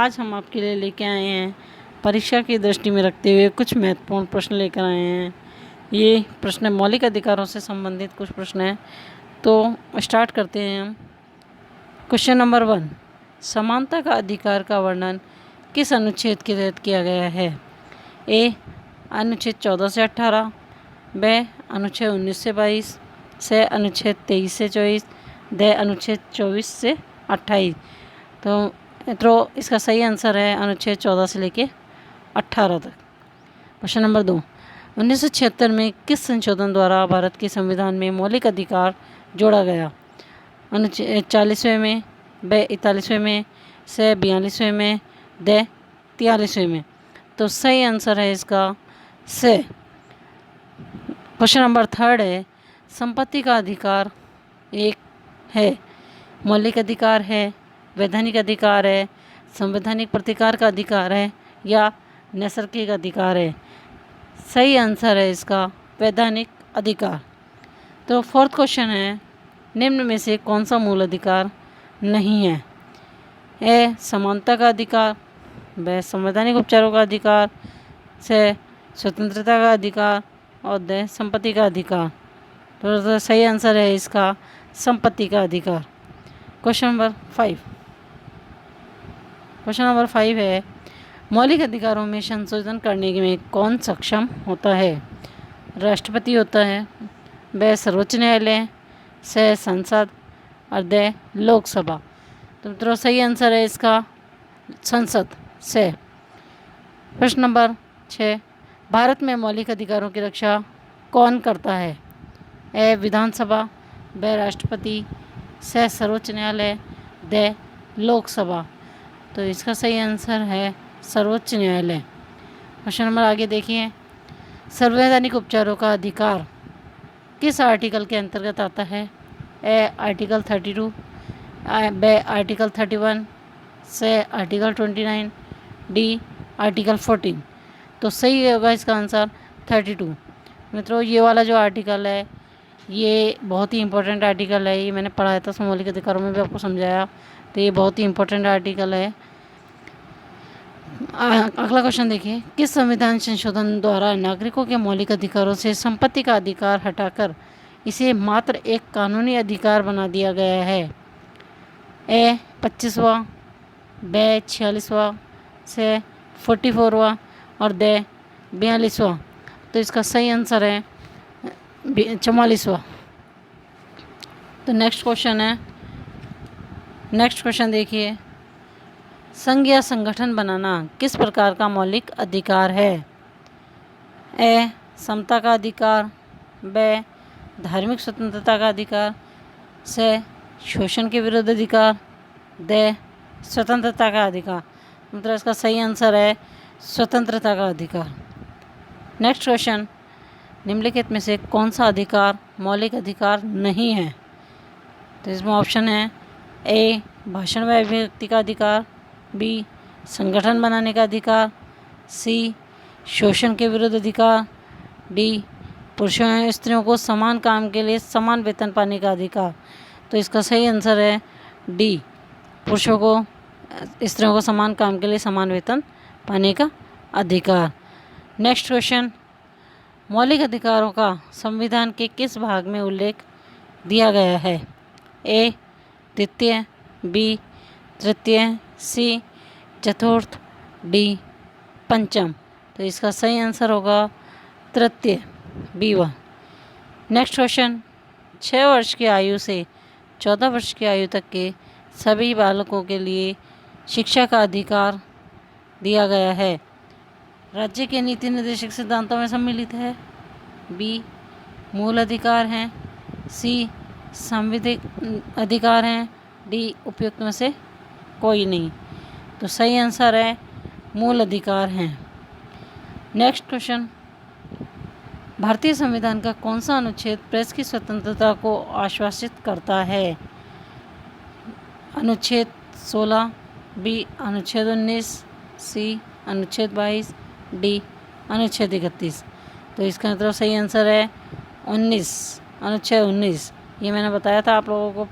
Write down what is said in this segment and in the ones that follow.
आज हम आपके लिए लेके आए हैं परीक्षा की दृष्टि में रखते हुए कुछ महत्वपूर्ण प्रश्न लेकर आए हैं। ये प्रश्न मौलिक अधिकारों से संबंधित कुछ प्रश्न हैं, तो स्टार्ट करते हैं हम। क्वेश्चन नंबर 1, समानता का अधिकार का वर्णन किस अनुच्छेद के तहत किया गया है? ए अनुच्छेद 14 से 18, ब अनुच्छेद 19 से 22, से अनुच्छेद 23 से 24, द अनुच्छेद 24 से 28। तो इसका सही आंसर है अनुच्छेद 14 से लेके 18 तक। क्वेश्चन नंबर 2, 1976 में किस संशोधन द्वारा भारत के संविधान में मौलिक अधिकार जोड़ा गया? अनुच्छेद 40वें में, ब 41वें में, से 42वें में, द 43वें में। तो सही आंसर है इसका से। क्वेश्चन नंबर 3 है, संपत्ति का अधिकार एक है, मौलिक अधिकार है, वैधानिक अधिकार है, संवैधानिक प्रतिकार का अधिकार है या नैसर्गिक अधिकार है? सही आंसर है इसका वैधानिक अधिकार। तो 4th क्वेश्चन है, निम्न में से कौन सा मूल अधिकार नहीं है? ए समानता का अधिकार, ब संवैधानिक उपचारों का अधिकार, से स्वतंत्रता का अधिकार और द संपत्ति का अधिकार। तो सही आंसर है इसका संपत्ति का अधिकार। क्वेश्चन नंबर 5 है, मौलिक अधिकारों में संशोधन करने में कौन सक्षम होता है? राष्ट्रपति होता है, ब सर्वोच्च न्यायालय, से संसद और द लोकसभा। तो मित्रों सही आंसर है इसका संसद से। प्रश्न नंबर 6, भारत में मौलिक अधिकारों की रक्षा कौन करता है? ए विधानसभा, ब राष्ट्रपति, से सर्वोच्च न्यायालय, द लोकसभा। तो इसका सही आंसर है सर्वोच्च न्यायालय। क्वेश्चन नंबर आगे देखिए, संवैधानिक उपचारों का अधिकार किस आर्टिकल के अंतर्गत आता है? ए आर्टिकल 32, ब आर्टिकल 31, से आर्टिकल 29, डी आर्टिकल 14। तो सही होगा इसका आंसर 32। मित्रों ये वाला जो आर्टिकल है ये बहुत ही इंपॉर्टेंट आर्टिकल है, ये मैंने पढ़ाया था मौलिक अधिकारों में भी आपको समझाया, तो ये बहुत ही इंपॉर्टेंट आर्टिकल है। अगला क्वेश्चन देखिए, किस संविधान संशोधन द्वारा नागरिकों के मौलिक अधिकारों से संपत्ति का अधिकार हटाकर इसे मात्र एक कानूनी अधिकार बना दिया गया है? ए 25वां, ब 46वां, से 44वां और द 42वां। तो इसका सही आंसर है 44वां। तो नेक्स्ट क्वेश्चन देखिए, संघ या संगठन बनाना किस प्रकार का मौलिक अधिकार है? ए समता का अधिकार, ब धार्मिक स्वतंत्रता का अधिकार, से शोषण के विरुद्ध अधिकार, द स्वतंत्रता का अधिकार। मतलब इसका सही आंसर है स्वतंत्रता का अधिकार। नेक्स्ट क्वेश्चन, निम्नलिखित में से कौन सा अधिकार मौलिक अधिकार नहीं है? तो इसमें ऑप्शन है ए भाषण व अभिव्यक्ति का अधिकार, बी संगठन बनाने का अधिकार, सी शोषण के विरुद्ध अधिकार, डी पुरुषों एवं स्त्रियों को समान काम के लिए समान वेतन पाने का अधिकार। तो इसका सही आंसर है डी स्त्रियों को समान काम के लिए समान वेतन पाने का अधिकार। नेक्स्ट क्वेश्चन, मौलिक अधिकारों का संविधान के किस भाग में उल्लेख दिया गया है? ए द्वितीय, बी तृतीय, सी चतुर्थ, डी पंचम। तो इसका सही आंसर होगा तृतीय, B1। नेक्स्ट क्वेश्चन, 6 वर्ष की आयु से 14 वर्ष की आयु तक के सभी बालकों के लिए शिक्षा का अधिकार दिया गया है, राज्य के नीति निर्देशक सिद्धांतों में सम्मिलित है, बी मूल अधिकार हैं, सी संविधिक अधिकार हैं, डी उपयुक्त में से कोई नहीं। तो सही आंसर है मूल अधिकार हैं। नेक्स्ट क्वेश्चन, भारतीय संविधान का कौन सा अनुच्छेद प्रेस की स्वतंत्रता को आश्वासित करता है? अनुच्छेद 16, बी अनुच्छेद 19, सी अनुच्छेद 22, डी अनुच्छेद 31। तो इसका मतलब सही आंसर है 19, अनुच्छेद 19। ये मैंने बताया था आप लोगों को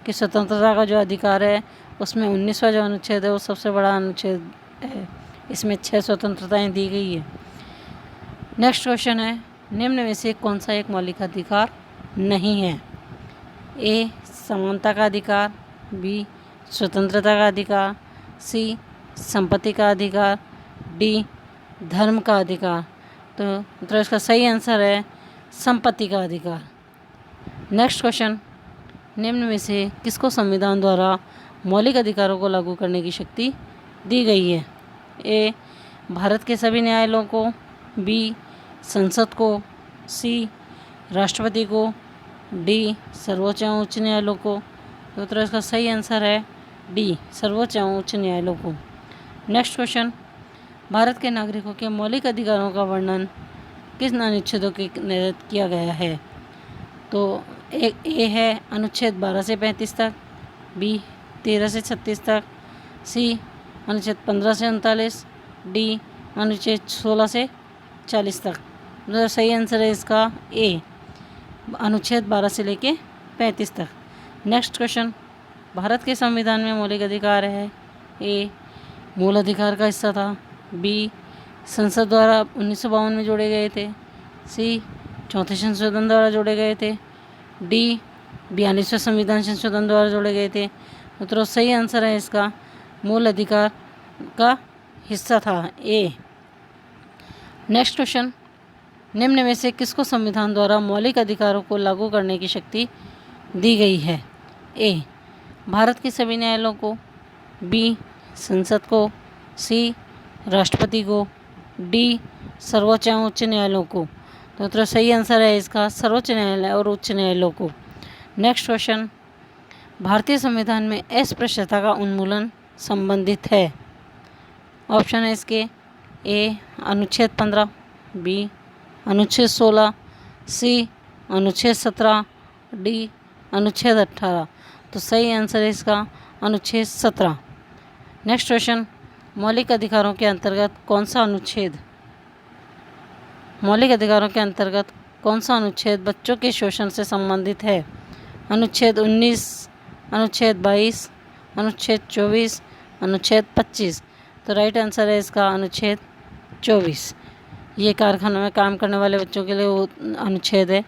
कि स्वतंत्रता का जो अधिकार है उसमें 19वां जो अनुच्छेद है वो सबसे बड़ा अनुच्छेद है। इसमें 6 स्वतंत्रताएं दी गई है। नेक्स्ट क्वेश्चन है, निम्न में से कौन सा एक मौलिक अधिकार नहीं है? ए समानता का अधिकार, बी स्वतंत्रता का अधिकार, सी संपत्ति का अधिकार, डी धर्म का अधिकार। तो इसका सही आंसर है संपत्ति का अधिकार। नेक्स्ट क्वेश्चन, निम्न में से किसको संविधान द्वारा मौलिक अधिकारों को लागू करने की शक्ति दी गई है? ए भारत के सभी न्यायालयों को, बी संसद को, सी राष्ट्रपति को, डी सर्वोच्च एवं उच्च न्यायालयों को। तो इसका सही आंसर है डी सर्वोच्च एवं उच्च न्यायालयों को। नेक्स्ट क्वेश्चन, भारत के नागरिकों के मौलिक अधिकारों का वर्णन किस अनुच्छेदों के तहत किया गया है? तो ए है अनुच्छेद 12 से 35 तक, बी 13 से 36 तक, सी अनुच्छेद 15 से 39, डी अनुच्छेद 16 से 40 तक। तो सही आंसर है इसका ए अनुच्छेद 12 से लेके 35 तक। नेक्स्ट क्वेश्चन, भारत के संविधान में मौलिक अधिकार है? ए मूल अधिकार का हिस्सा था, बी संसद द्वारा 1952 में जोड़े गए थे, सी चौथे संशोधन द्वारा जोड़े गए थे, डी 42वें संविधान संशोधन द्वारा जोड़े गए थे। तो सही आंसर है इसका मूल अधिकार का हिस्सा था, ए। नेक्स्ट क्वेश्चन, निम्न में से किसको संविधान द्वारा मौलिक अधिकारों को लागू करने की शक्ति दी गई है? ए भारत के सभी न्यायालयों को, बी संसद को, सी राष्ट्रपति को, डी सर्वोच्च एवं उच्च न्यायालयों को। तो सही आंसर है इसका सर्वोच्च न्यायालय और उच्च न्यायालयों को। नेक्स्ट क्वेश्चन, भारतीय संविधान में अस्पृश्यता का उन्मूलन संबंधित है? ऑप्शन है इसके ए अनुच्छेद 15, बी अनुच्छेद 16, सी अनुच्छेद 17, डी अनुच्छेद 18। तो सही आंसर है इसका अनुच्छेद 17। नेक्स्ट क्वेश्चन, मौलिक अधिकारों के अंतर्गत कौन सा अनुच्छेद बच्चों के शोषण से संबंधित है? अनुच्छेद 19, अनुच्छेद 22, अनुच्छेद 24, अनुच्छेद 25। तो राइट आंसर है इसका अनुच्छेद 24। ये कारखानों में काम करने वाले बच्चों के लिए वो अनुच्छेद है।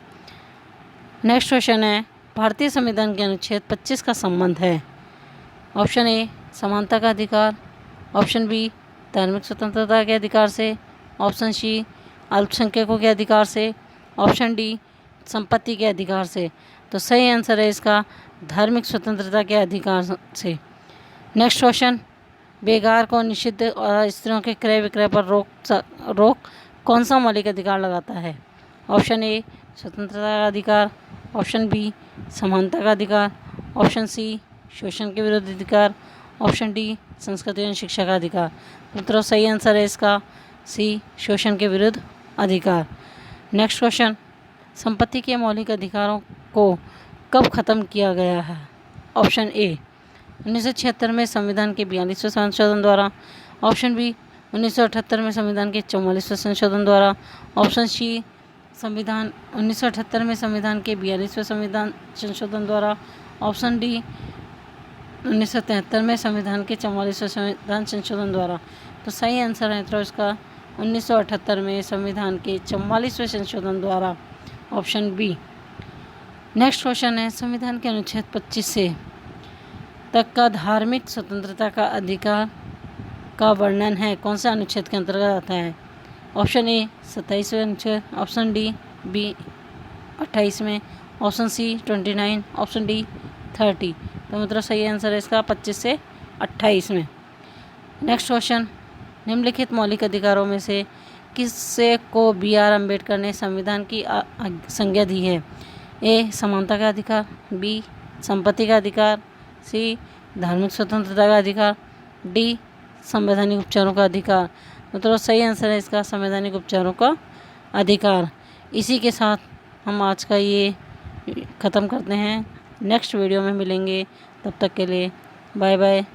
नेक्स्ट क्वेश्चन है, भारतीय संविधान के अनुच्छेद 25 का संबंध है? ऑप्शन ए समानता का अधिकार, ऑप्शन बी धार्मिक स्वतंत्रता के अधिकार से, ऑप्शन सी अल्पसंख्यकों के अधिकार से, ऑप्शन डी संपत्ति के अधिकार से। तो सही आंसर है इसका धार्मिक स्वतंत्रता के अधिकार से। नेक्स्ट क्वेश्चन, बेगार को निषिद्ध और स्त्रियों के क्रय विक्रय पर रोक कौन सा मौलिक अधिकार लगाता है? ऑप्शन ए स्वतंत्रता का अधिकार, ऑप्शन बी समानता का अधिकार, ऑप्शन सी शोषण के विरुद्ध अधिकार, ऑप्शन डी संस्कृति एवं शिक्षा का अधिकार। तो सही आंसर है इसका सी शोषण के विरुद्ध अधिकार। नेक्स्ट क्वेश्चन, संपत्ति के मौलिक अधिकारों को कब खत्म किया गया है? ऑप्शन ए 1976 में संविधान के 42वें संशोधन द्वारा, ऑप्शन बी 1978 में संविधान के 44वें संशोधन द्वारा, ऑप्शन सी संविधान 1978 में संविधान के 42वें संविधान संशोधन द्वारा, ऑप्शन डी 1973 में संविधान के 44वें संविधान संशोधन द्वारा। तो सही आंसर है तो इसका 1978 में संविधान के 44वें संशोधन द्वारा, ऑप्शन बी। नेक्स्ट क्वेश्चन है, संविधान के अनुच्छेद 25 से तक का धार्मिक स्वतंत्रता का अधिकार का वर्णन है कौन से अनुच्छेद के अंतर्गत आता है? ऑप्शन ए 27वें अनुच्छेद, ऑप्शन डी बी 28 में, ऑप्शन सी 29, ऑप्शन डी 30। तो सही आंसर है इसका 25 से 28 में। नेक्स्ट क्वेश्चन, निम्नलिखित मौलिक अधिकारों में से किससे को B.R. अम्बेडकर ने संविधान की संज्ञा दी है? ए समानता का अधिकार, बी संपत्ति का अधिकार, सी धार्मिक स्वतंत्रता का अधिकार, डी संवैधानिक उपचारों का अधिकार। तो सही आंसर है इसका संवैधानिक उपचारों का अधिकार। इसी के साथ हम आज का ये ख़त्म करते हैं। नेक्स्ट वीडियो में मिलेंगे, तब तक के लिए बाय बाय।